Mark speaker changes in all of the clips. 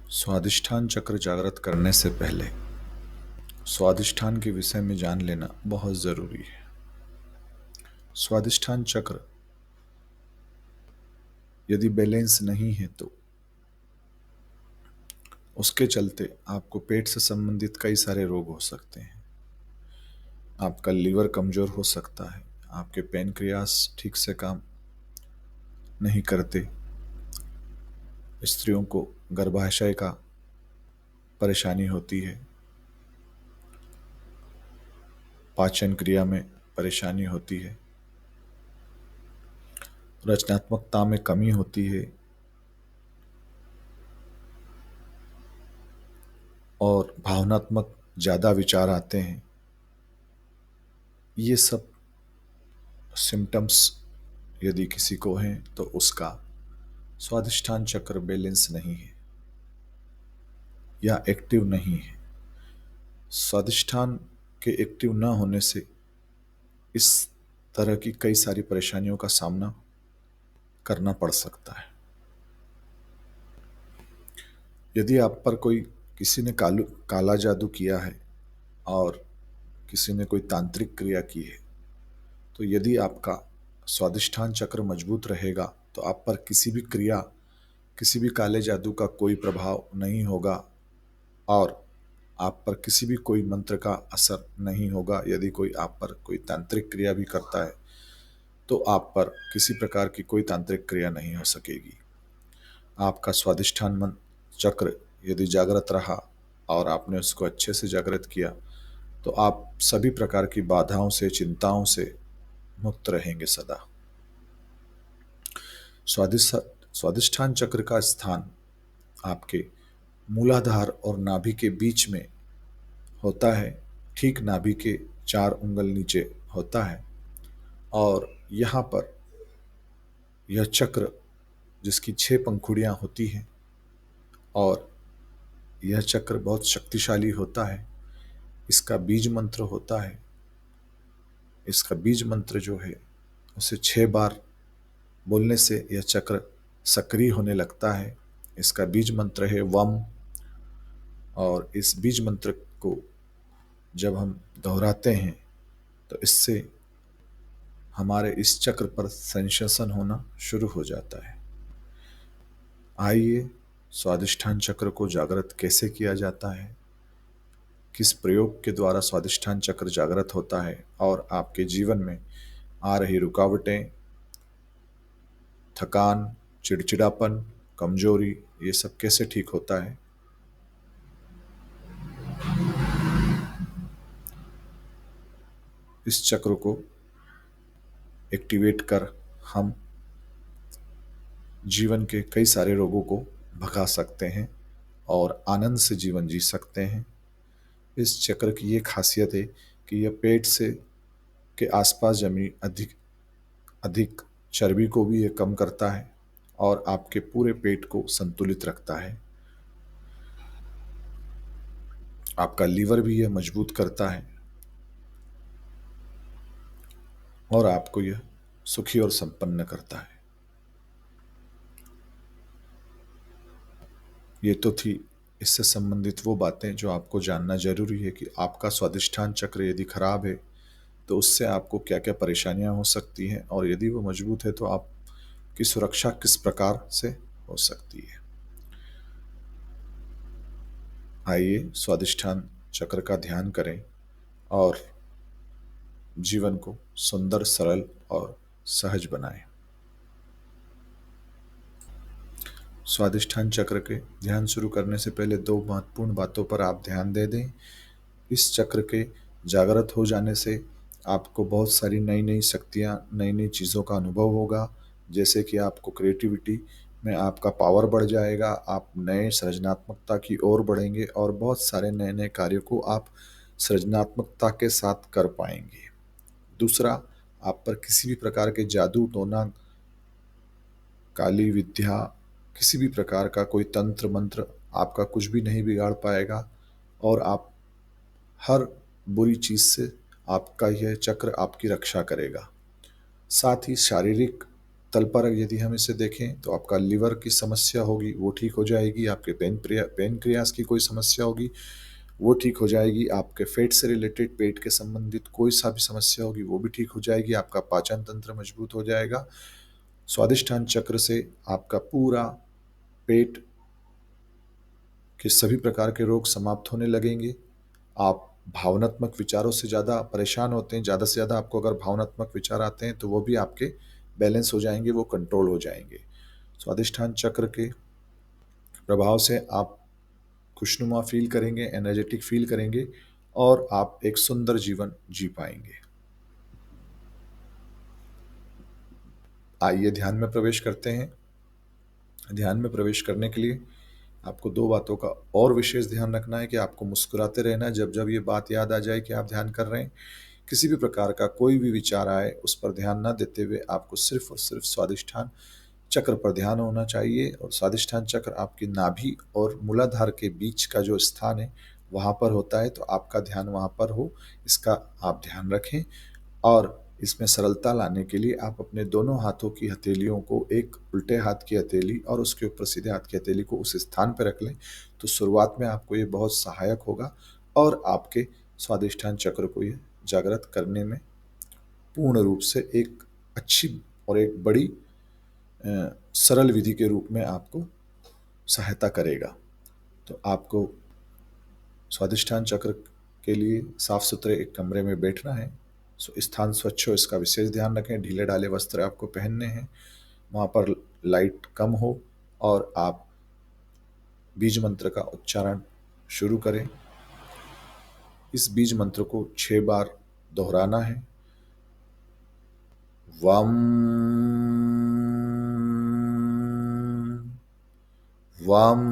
Speaker 1: स्वादिष्ठान चक्र जागृत करने से पहले स्वादिष्ठान के विषय में जान लेना बहुत जरूरी है। स्वादिष्ठान चक्र यदि बैलेंस नहीं है तो उसके चलते आपको पेट से संबंधित कई सारे रोग हो सकते हैं। आपका लीवर कमजोर हो सकता है, आपके पैनक्रियास ठीक से काम नहीं करते, स्त्रियों को गर्भाशय का परेशानी होती है, पाचन क्रिया में परेशानी होती है, रचनात्मकता में कमी होती है और भावनात्मक ज़्यादा विचार आते हैं। ये सब सिम्टम्स यदि किसी को हैं तो उसका स्वादिष्ठान चक्र बैलेंस नहीं है या एक्टिव नहीं है। स्वादिष्ठान के एक्टिव न होने से इस तरह की कई सारी परेशानियों का सामना करना पड़ सकता है। यदि आप पर कोई किसी ने काला जादू किया है और किसी ने कोई तांत्रिक क्रिया की है, तो यदि आपका स्वादिष्ठान चक्र मजबूत रहेगा तो आप पर किसी भी क्रिया, किसी भी काले जादू का कोई प्रभाव नहीं होगा और आप पर किसी भी कोई मंत्र का असर नहीं होगा। यदि कोई आप पर कोई तांत्रिक क्रिया भी करता है तो आप पर किसी प्रकार की कोई तांत्रिक क्रिया नहीं हो सकेगी। आपका स्वादिष्ठान मन चक्र यदि जागृत रहा और आपने उसको अच्छे से जागृत किया तो आप सभी प्रकार की बाधाओं से, चिंताओं से मुक्त रहेंगे सदा। स्वादिष्ठान चक्र का स्थान आपके मूलाधार और नाभि के बीच में होता है, ठीक नाभि के 4 उंगल नीचे होता है और यहाँ पर यह चक्र जिसकी 6 पंखुड़ियाँ होती हैं और यह चक्र बहुत शक्तिशाली होता है। इसका बीज मंत्र होता है। इसका बीज मंत्र जो है उसे 6 बार बोलने से यह चक्र सक्रिय होने लगता है। इसका बीज मंत्र है वम और इस बीज मंत्र को जब हम दोहराते हैं तो इससे हमारे इस चक्र पर सेंसेशन होना शुरू हो जाता है। आइए स्वादिष्ठान चक्र को जागृत कैसे किया जाता है, किस प्रयोग के द्वारा स्वादिष्ठान चक्र जागृत होता है और आपके जीवन में आ रही रुकावटें, थकान, चिड़चिड़ापन, कमजोरी, ये सब कैसे ठीक होता है। इस चक्र को एक्टिवेट कर हम जीवन के कई सारे रोगों को भगा सकते हैं और आनंद से जीवन जी सकते हैं। इस चक्र की ये खासियत है कि यह पेट से के आसपास जमी अधिक अधिक चर्बी को भी ये कम करता है और आपके पूरे पेट को संतुलित रखता है। आपका लीवर भी यह मजबूत करता है और आपको यह सुखी और संपन्न करता है। ये तो थी इससे संबंधित वो बातें जो आपको जानना जरूरी है कि आपका स्वादिष्ठान चक्र यदि खराब है तो उससे आपको क्या क्या परेशानियां हो सकती हैं और यदि वो मजबूत है तो आपकी सुरक्षा किस प्रकार से हो सकती है। आइए स्वादिष्ठान चक्र का ध्यान करें और जीवन को सुंदर, सरल और सहज बनाएं। स्वादिष्ठान चक्र के ध्यान शुरू करने से पहले 2 महत्वपूर्ण बातों पर आप ध्यान दे दें। इस चक्र के जागृत हो जाने से आपको बहुत सारी नई नई शक्तियाँ, नई नई चीज़ों का अनुभव होगा। जैसे कि आपको क्रिएटिविटी में आपका पावर बढ़ जाएगा, आप नए सृजनात्मकता की ओर बढ़ेंगे और बहुत सारे नए नए कार्यों को आप सृजनात्मकता के साथ कर पाएंगे। दूसरा, आप पर किसी भी प्रकार के जादू टोना, काली विद्या, किसी भी प्रकार का कोई तंत्र मंत्र आपका कुछ भी नहीं बिगाड़ पाएगा और आप हर बुरी चीज से आपका यह चक्र आपकी रक्षा करेगा। साथ ही शारीरिक तल पर यदि हम इसे देखें तो आपका लिवर की समस्या होगी वो ठीक हो जाएगी, आपके पेनक्रियास की कोई समस्या होगी वो ठीक हो जाएगी, आपके पेट से रिलेटेड पेट के संबंधित कोई सा भी समस्या होगी वो भी ठीक हो जाएगी, आपका पाचन तंत्र मजबूत हो जाएगा। स्वादिष्ठान चक्र से आपका पूरा पेट के सभी प्रकार के रोग समाप्त होने लगेंगे। आप भावनात्मक विचारों से ज़्यादा परेशान होते हैं, ज़्यादा से ज़्यादा आपको अगर भावनात्मक विचार आते हैं तो वो भी आपके बैलेंस हो जाएंगे, वो कंट्रोल हो जाएंगे। स्वादिष्ठान चक्र के प्रभाव से आप खुशनुमा फील करेंगे, एनर्जेटिक फील करेंगे और आप एक सुंदर जीवन जी पाएंगे। आइए ध्यान में प्रवेश करते हैं। ध्यान में प्रवेश करने के लिए आपको दो बातों का और विशेष ध्यान रखना है कि आपको मुस्कुराते रहना है जब जब ये बात याद आ जाए कि आप ध्यान कर रहे हैं। किसी भी प्रकार का कोई भी विचार आए उस पर ध्यान न देते हुए आपको सिर्फ और सिर्फ स्वादिष्ठान चक्र पर ध्यान होना चाहिए। और स्वादिष्ठान चक्र आपकी नाभि और मूलाधार के बीच का जो स्थान है वहाँ पर होता है, तो आपका ध्यान वहाँ पर हो, इसका आप ध्यान रखें। और इसमें सरलता लाने के लिए आप अपने दोनों हाथों की हथेलियों को, एक उल्टे हाथ की हथेली और उसके ऊपर सीधे हाथ की हथेली को उस स्थान पर रख लें। तो शुरुआत में आपको ये बहुत सहायक होगा और आपके स्वादिष्ठान चक्र को ये जागृत करने में पूर्ण रूप से एक अच्छी और एक बड़ी सरल विधि के रूप में आपको सहायता करेगा। तो आपको स्वादिष्ठान चक्र के लिए साफ सुथरे एक कमरे में बैठना है। स्थान स्वच्छ हो इसका विशेष ध्यान रखें। ढीले ढाले वस्त्र आपको पहनने हैं, वहाँ पर लाइट कम हो और आप बीज मंत्र का उच्चारण शुरू करें। इस बीज मंत्र को 6 बार दोहराना है। वम वम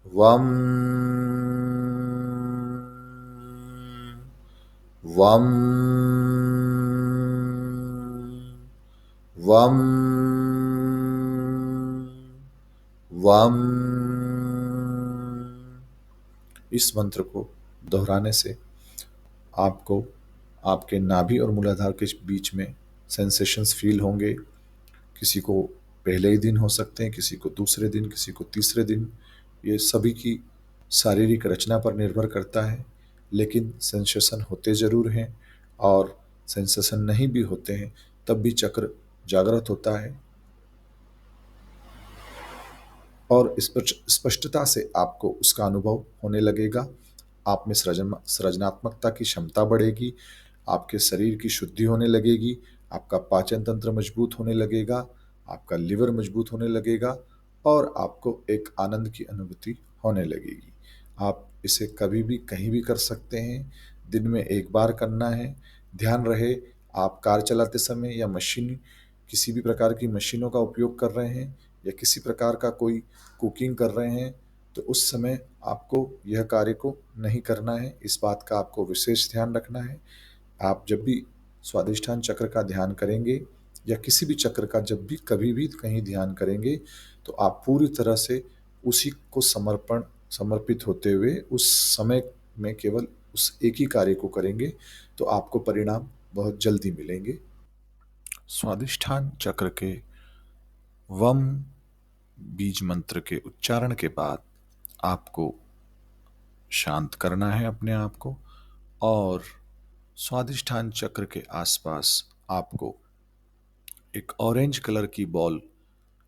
Speaker 1: वम वम वम वम। इस मंत्र को दोहराने से आपको आपके नाभि और मूलाधार के बीच में सेंसेशंस फील होंगे। किसी को पहले ही दिन हो सकते हैं, किसी को दूसरे दिन, किसी को तीसरे दिन। ये सभी की शारीरिक रचना पर निर्भर करता है, लेकिन सेंसेशन होते ज़रूर हैं। और सेंसेशन नहीं भी होते हैं तब भी चक्र जागृत होता है और स्पष्टता से आपको उसका अनुभव होने लगेगा। आप में सृजनात्मकता की क्षमता बढ़ेगी, आपके शरीर की शुद्धि होने लगेगी, आपका पाचन तंत्र मजबूत होने लगेगा, आपका लिवर मजबूत होने लगेगा और आपको एक आनंद की अनुभूति होने लगेगी। आप इसे कभी भी कहीं भी कर सकते हैं, दिन में एक बार करना है। ध्यान रहे आप कार चलाते समय या मशीन, किसी भी प्रकार की मशीनों का उपयोग कर रहे हैं या किसी प्रकार का कोई कुकिंग कर रहे हैं तो उस समय आपको यह कार्य को नहीं करना है। इस बात का आपको विशेष ध्यान रखना है। आप जब भी स्वादिष्ठान चक्र का ध्यान करेंगे या किसी भी चक्र का जब भी कभी भी कहीं ध्यान करेंगे तो आप पूरी तरह से उसी को समर्पित होते हुए उस समय में केवल उस एक ही कार्य को करेंगे तो आपको परिणाम बहुत जल्दी मिलेंगे। स्वादिष्ठान चक्र के वम बीज मंत्र के उच्चारण के बाद आपको शांत करना है अपने आप को और स्वादिष्ठान चक्र के आसपास आपको एक ऑरेंज कलर की बॉल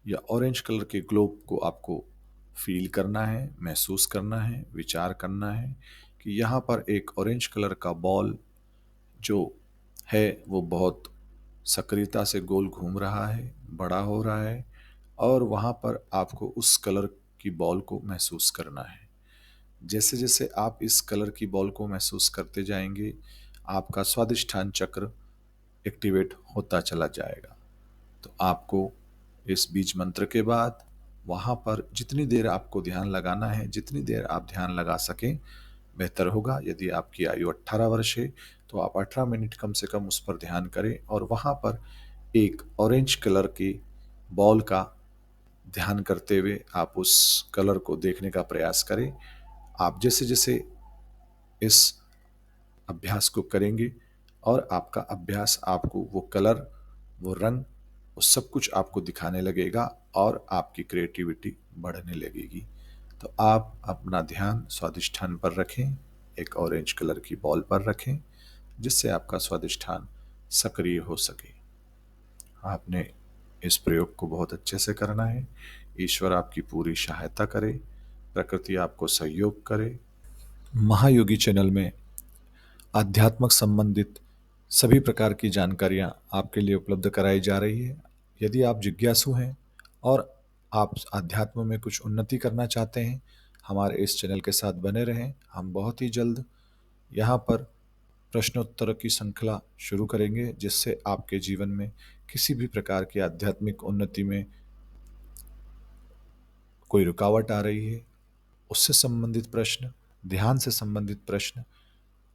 Speaker 1: या ऑरेंज कलर के ग्लोब को आपको फील करना है, महसूस करना है, विचार करना है कि यहाँ पर एक ऑरेंज कलर का बॉल जो है वो बहुत सक्रियता से गोल घूम रहा है, बड़ा हो रहा है और वहाँ पर आपको उस कलर की बॉल को महसूस करना है। जैसे जैसे आप इस कलर की बॉल को महसूस करते जाएंगे आपका स्वादिष्ठान चक्र एक्टिवेट होता चला जाएगा। तो आपको इस बीज मंत्र के बाद वहाँ पर जितनी देर आपको ध्यान लगाना है, जितनी देर आप ध्यान लगा सकें बेहतर होगा। यदि आपकी आयु 18 वर्ष है तो आप 18 मिनट कम से कम उस पर ध्यान करें और वहाँ पर एक ऑरेंज कलर की बॉल का ध्यान करते हुए आप उस कलर को देखने का प्रयास करें। आप जैसे जैसे इस अभ्यास को करेंगे और आपका अभ्यास आपको वो कलर, वो रंग, वो सब कुछ आपको दिखाने लगेगा और आपकी क्रिएटिविटी बढ़ने लगेगी। तो आप अपना ध्यान स्वादिष्ठान पर रखें, एक ऑरेंज कलर की बॉल पर रखें, जिससे आपका स्वादिष्ठान सक्रिय हो सके। आपने इस प्रयोग को बहुत अच्छे से करना है। ईश्वर आपकी पूरी सहायता करे, प्रकृति आपको सहयोग करे। महायोगी चैनल में आध्यात्मक संबंधित सभी प्रकार की जानकारियाँ आपके लिए उपलब्ध कराई जा रही है। यदि आप जिज्ञासु हैं और आप आध्यात्म में कुछ उन्नति करना चाहते हैं, हमारे इस चैनल के साथ बने रहें। हम बहुत ही जल्द यहाँ पर प्रश्नोत्तर की श्रृंखला शुरू करेंगे, जिससे आपके जीवन में किसी भी प्रकार की आध्यात्मिक उन्नति में कोई रुकावट आ रही है, उससे संबंधित प्रश्न, ध्यान से संबंधित प्रश्न,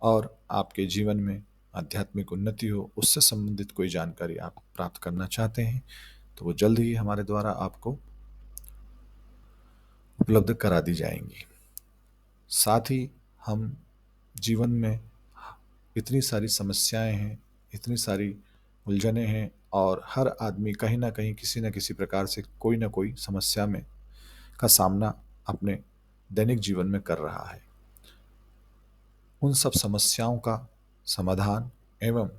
Speaker 1: और आपके जीवन में आध्यात्मिक उन्नति हो उससे संबंधित कोई जानकारी आप प्राप्त करना चाहते हैं, तो वो जल्द ही हमारे द्वारा आपको उपलब्ध करा दी जाएंगी। साथ ही हम जीवन में इतनी सारी समस्याएं हैं, इतनी सारी उलझनें हैं, और हर आदमी कहीं ना कहीं किसी न किसी प्रकार से कोई ना कोई समस्या में का सामना अपने दैनिक जीवन में कर रहा है। उन सब समस्याओं का समाधान एवं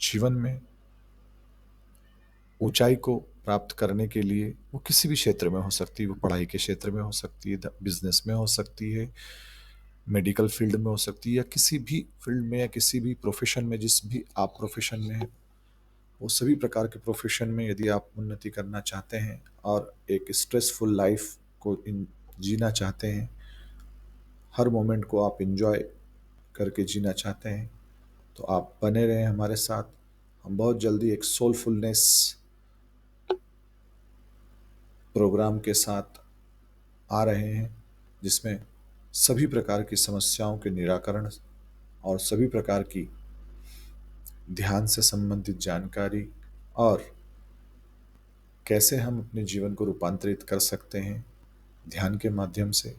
Speaker 1: जीवन में ऊंचाई को प्राप्त करने के लिए, वो किसी भी क्षेत्र में हो सकती है, वो पढ़ाई के क्षेत्र में हो सकती है, बिजनेस में हो सकती है, मेडिकल फील्ड में हो सकती है, या किसी भी फील्ड में या किसी भी प्रोफेशन में, जिस भी आप प्रोफेशन में हैं, वो सभी प्रकार के प्रोफेशन में यदि आप उन्नति करना चाहते हैं और एक स्ट्रेसफुल लाइफ को जीना चाहते हैं, हर मोमेंट को आप इंजॉय करके जीना चाहते हैं, तो आप बने रहें हमारे साथ। हम बहुत जल्दी एक सोलफुलनेस प्रोग्राम के साथ आ रहे हैं, जिसमें सभी प्रकार की समस्याओं के निराकरण और सभी प्रकार की ध्यान से संबंधित जानकारी, और कैसे हम अपने जीवन को रूपांतरित कर सकते हैं ध्यान के माध्यम से,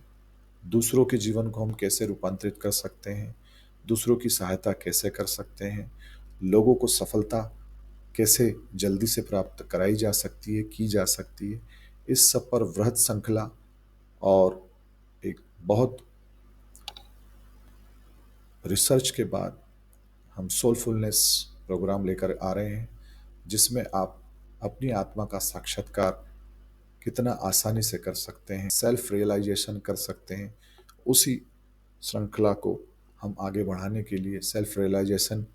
Speaker 1: दूसरों के जीवन को हम कैसे रूपांतरित कर सकते हैं, दूसरों की सहायता कैसे कर सकते हैं, लोगों को सफलता कैसे जल्दी से प्राप्त कराई जा सकती है, की जा सकती है, इस सब पर वृहद श्रृंखला और एक बहुत रिसर्च के बाद हम सोलफुलनेस प्रोग्राम लेकर आ रहे हैं, जिसमें आप अपनी आत्मा का साक्षात्कार कितना आसानी से कर सकते हैं, सेल्फ रियलाइजेशन कर सकते हैं। उसी श्रृंखला को हम आगे बढ़ाने के लिए, सेल्फ रियलाइजेशन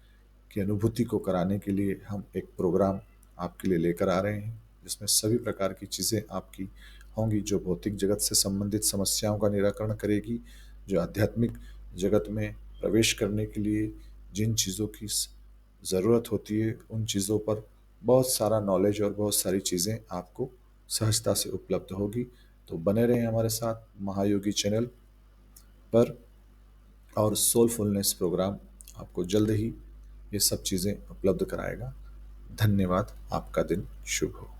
Speaker 1: की अनुभूति को कराने के लिए हम एक प्रोग्राम आपके लिए लेकर आ रहे हैं, जिसमें सभी प्रकार की चीज़ें आपकी होंगी, जो भौतिक जगत से संबंधित समस्याओं का निराकरण करेगी, जो आध्यात्मिक जगत में प्रवेश करने के लिए जिन चीज़ों की ज़रूरत होती है, उन चीज़ों पर बहुत सारा नॉलेज और बहुत सारी चीज़ें आपको सहजता से उपलब्ध होगी। तो बने रहें हमारे साथ महायोगी चैनल पर, और सोलफुलनेस प्रोग्राम आपको जल्द ही ये सब चीज़ें उपलब्ध कराएगा। धन्यवाद। आपका दिन शुभ हो।